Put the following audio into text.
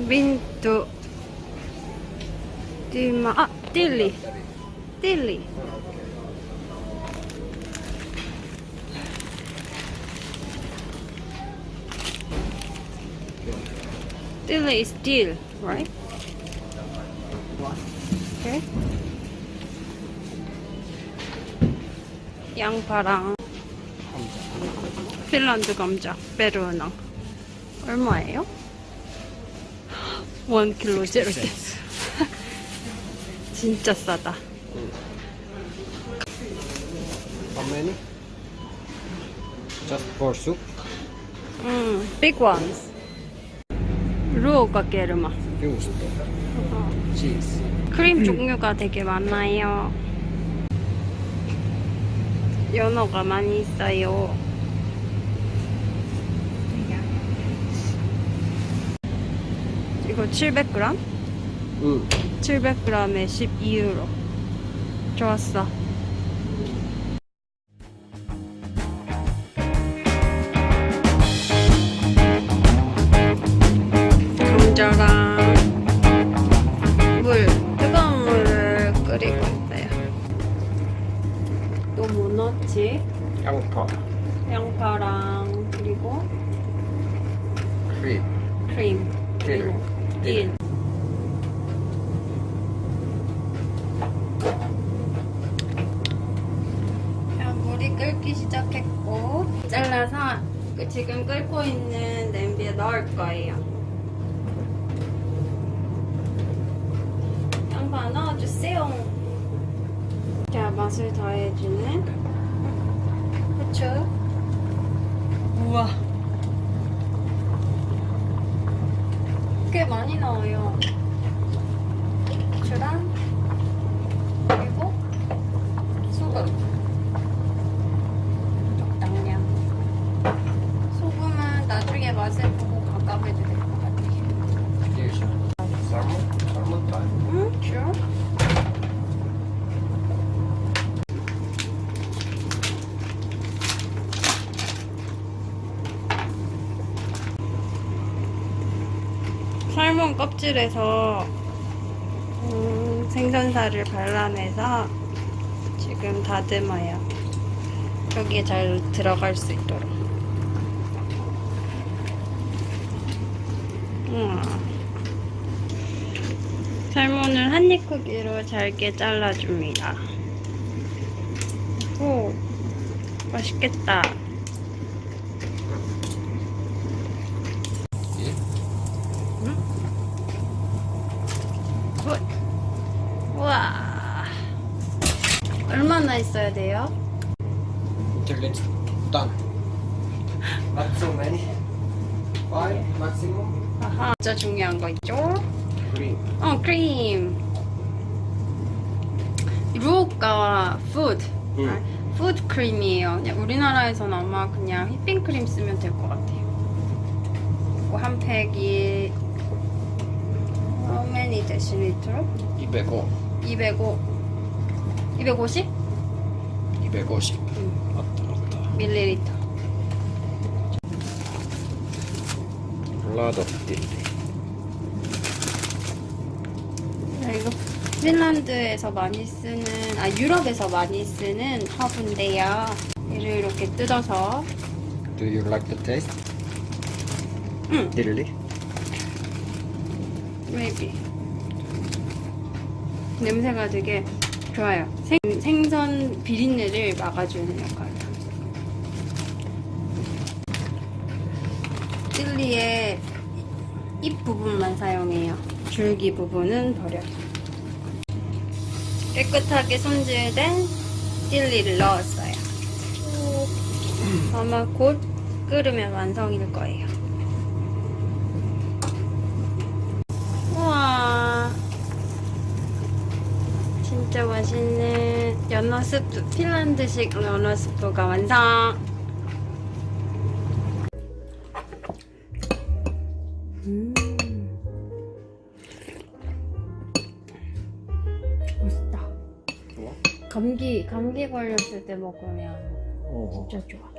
민트 딜리 딜리 is deal, right? Okay. 양파랑 핀란드 감자, 베르나 얼마예요? 1kg 제로. 진짜 싸다. How many? Just for soup? Big ones. 루오가 게르마. Juusto. Cheese. 크림 종류가 되게 많아요. 연어가 많이 있어요. 이거 700g? 700g에 12유로. 좋았어. 감자랑 뜨거운 물을 끓이고 있어요. 또 뭐 넣지? 양파랑 그리고 크림 그리고 딜. 물이 끓기 시작했고 잘라서 지금 끓고 있는 냄비에 넣을 거예요. 양파 넣어주세요. 자, 맛을 더해주는 후추. 우와, 꽤 많이 넣어요. 후추랑 그리고 소금. 적당량. 소금은 나중에 맛을 보고 가감해도 될 것 같아요. Salmon time. sure. 살몬 껍질에서 생선살을 발라내서 지금 다듬어요. 여기에 잘 들어갈 수 있도록. 살몬을 한 입 크기로 잘게 잘라줍니다. 오, 맛있겠다. 굿. 우와. 얼마나 있어야 돼요? Until it's done. Not so many. 5 maximum. 아하, 진짜 중요한 거 있죠? Cream. 크림. 루오가 푸드 크림이에요. 그냥 우리나라에서는 아마 그냥 휘핑크림 쓰면 될 것 같아요. 그리고 한 팩이 How many deciliter? 205. 205. 250? 250. 맞다. 밀리리터. Lot of tea. 이거 핀란드에서 많이 쓰는, 유럽에서 많이 쓰는 허브인데요. 얘를 이렇게 뜯어서. Do you like the taste? 응. Dilly? Maybe. 냄새가 되게 좋아요. 생선 비린내를 막아주는 역할이야. 찔리의 잎 부분만 사용해요. 줄기 부분은 버려요. 깨끗하게 손질된 찔리를 넣었어요. 아마 곧 끓으면 완성일 거예요. 우와, 진짜 맛있는 연어 스프, 핀란드식 연어 스프가 완성. 맛있다. 좋아? 감기 걸렸을 때 먹으면 진짜 좋아.